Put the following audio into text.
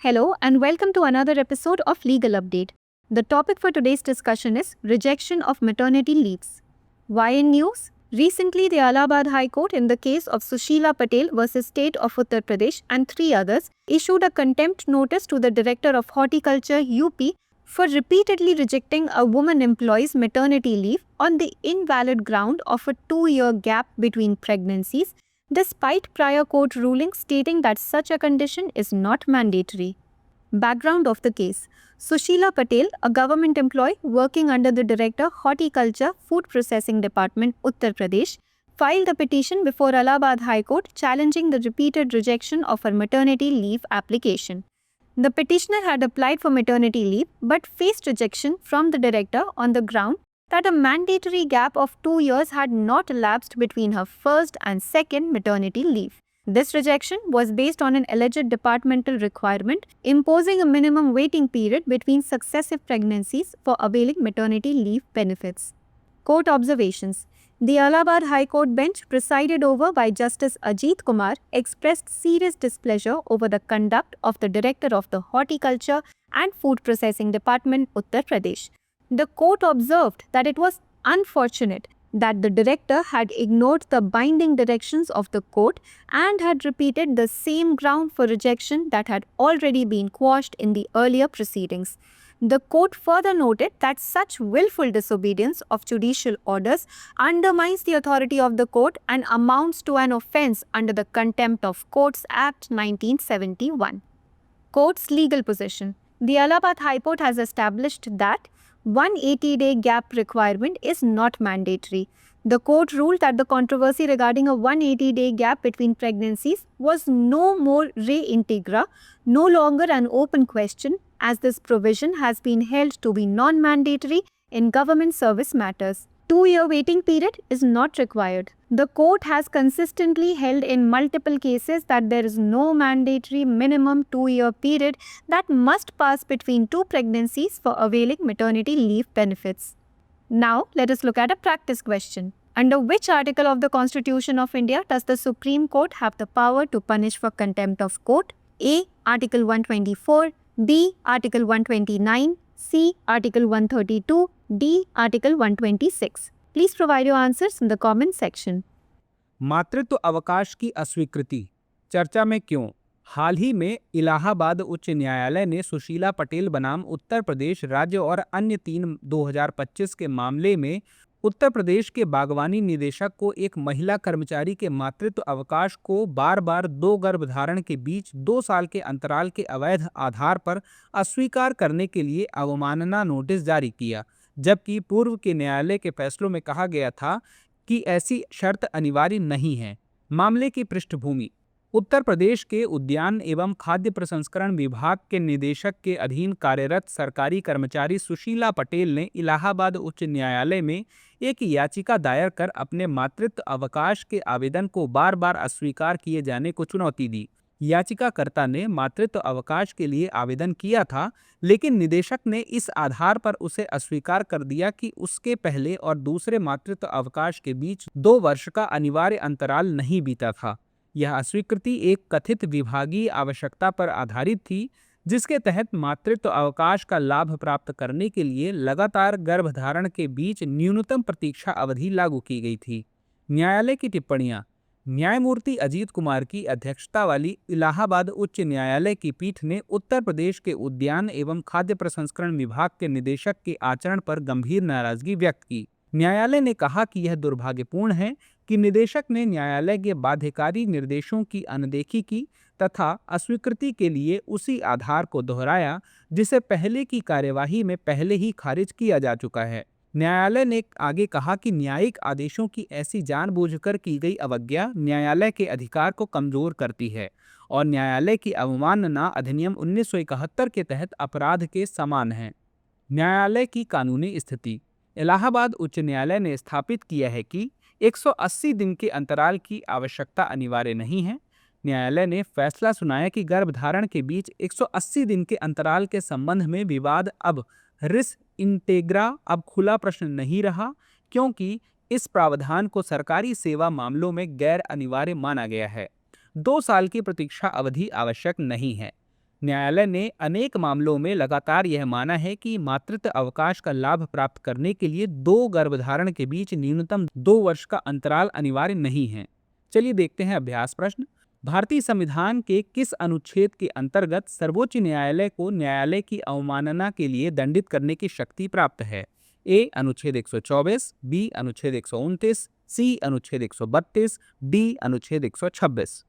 Hello and welcome to another episode of Legal Update. The topic for today's discussion is rejection of maternity leaves. Why in news? Recently, the Allahabad High Court, in the case of Sushila Patel versus State of Uttar Pradesh and three others, issued a contempt notice to the Director of Horticulture UP for repeatedly rejecting a woman employee's maternity leave on the invalid ground of a 2-year gap between pregnancies, despite prior court rulings stating that such a condition is not mandatory. Background of the case: Sushila Patel, a government employee working under the Director Horticulture Food Processing Department, Uttar Pradesh, filed a petition before Allahabad High Court challenging the repeated rejection of her maternity leave application. The petitioner had applied for maternity leave but faced rejection from the director on the ground that a mandatory gap of 2 years had not elapsed between her first and second maternity leave. This rejection was based on an alleged departmental requirement imposing a minimum waiting period between successive pregnancies for availing maternity leave benefits. Court observations: the Allahabad High Court bench, presided over by Justice Ajit Kumar, expressed serious displeasure over the conduct of the Director of the Horticulture and Food Processing Department, Uttar Pradesh. The court observed that it was unfortunate that the director had ignored the binding directions of the court and had repeated the same ground for rejection that had already been quashed in the earlier proceedings. The court further noted that such willful disobedience of judicial orders undermines the authority of the court and amounts to an offence under the Contempt of Courts Act 1971. Court's legal position: the Allahabad High Court has established that 180-day gap requirement is not mandatory. The court ruled that the controversy regarding a 180-day gap between pregnancies was no more re integra, no longer an open question, as this provision has been held to be non-mandatory in government service matters. 2-year waiting period is not required. The court has consistently held in multiple cases that there is no mandatory minimum 2-year period that must pass between two pregnancies for availing maternity leave benefits. Now, let us look at a practice question. Under which article of the Constitution of India does the Supreme Court have the power to punish for contempt of court? A. Article 124, B. Article 129, C. Article 132, D. Article 126. Please provide your answers in the comment section. मातृत्व अवकाश की अस्वीकृति चर्चा में क्यों? हाल ही में इलाहाबाद उच्च न्यायालय ने सुशीला पटेल बनाम उत्तर प्रदेश राज्य और अन्य 3/2025 के मामले में उत्तर प्रदेश के बागवानी निदेशक को एक महिला कर्मचारी के मातृत्व अवकाश को बार बार 2 गर्भधारण के बीच 2 साल के अंतराल के अवैध आधार पर अस्वीकार करने के लिए अवमानना नोटिस जारी किया, जबकि पूर्व के न्यायालय के फैसलों में कहा गया था कि ऐसी शर्त अनिवार्य नहीं है। मामले की पृष्ठभूमि: उत्तर प्रदेश के उद्यान एवं खाद्य प्रसंस्करण विभाग के निदेशक के अधीन कार्यरत सरकारी कर्मचारी सुशीला पटेल ने इलाहाबाद उच्च न्यायालय में एक याचिका दायर कर अपने मातृत्व अवकाश के आवेदन को बार बार अस्वीकार किए जाने को चुनौती दी। याचिकाकर्ता ने मातृत्व अवकाश के लिए आवेदन किया था, लेकिन निदेशक ने इस आधार पर उसे अस्वीकार कर दिया कि उसके पहले और दूसरे मातृत्व अवकाश के बीच 2 वर्ष का अनिवार्य अंतराल नहीं बीता था। यह अस्वीकृति एक कथित विभागीय आवश्यकता पर आधारित थी, जिसके तहत मातृत्व अवकाश का लाभ प्राप्त करने के लिए लगातार गर्भधारण के बीच न्यूनतम प्रतीक्षा अवधि लागू की गई थी। न्यायालय की टिप्पणियां: न्यायमूर्ति अजीत कुमार की अध्यक्षता वाली इलाहाबाद उच्च न्यायालय की पीठ ने उत्तर प्रदेश के उद्यान एवं खाद्य प्रसंस्करण विभाग के निदेशक के आचरण पर गंभीर नाराजगी व्यक्त की। न्यायालय ने कहा कि यह दुर्भाग्यपूर्ण है कि निदेशक ने न्यायालय के बाध्यकारी निर्देशों की अनदेखी की तथा अस्वीकृति के लिए उसी आधार को दोहराया जिसे पहले की कार्यवाही में पहले ही खारिज किया जा चुका है। न्यायालय ने आगे कहा कि न्यायिक आदेशों की ऐसी जानबूझकर की गई अवज्ञा न्यायालय के अधिकार को कमजोर करती है और न्यायालय की अवमानना अधिनियम 1971 के तहत अपराध के समान है। न्यायालय की कानूनी स्थिति: इलाहाबाद उच्च न्यायालय ने स्थापित किया है कि 180 दिन के अंतराल की आवश्यकता अनिवार्य नहीं है। न्यायालय ने फैसला सुनाया कि गर्भधारण के बीच 180 दिन के अंतराल के संबंध में विवाद अब रिस इंटेग्रा अब खुला प्रश्न नहीं रहा, क्योंकि इस प्रावधान को सरकारी सेवा मामलों में गैर अनिवार्य माना गया है। 2 साल की प्रतीक्षा अवधि आवश्यक नहीं है। न्यायालय ने अनेक मामलों में लगातार यह माना है कि मातृत्व अवकाश का लाभ प्राप्त करने के लिए 2 गर्भधारण के बीच न्यूनतम 2 वर्ष का अंतराल अनिवार्य नहीं है। चलिए देखते हैं अभ्यास प्रश्न। भारतीय संविधान के किस अनुच्छेद के अंतर्गत सर्वोच्च न्यायालय को न्यायालय की अवमानना के लिए दंडित करने की शक्ति प्राप्त है? ए अनुच्छेद 124, बी अनुच्छेद 129, सी अनुच्छेद 132, डी अनुच्छेद 126।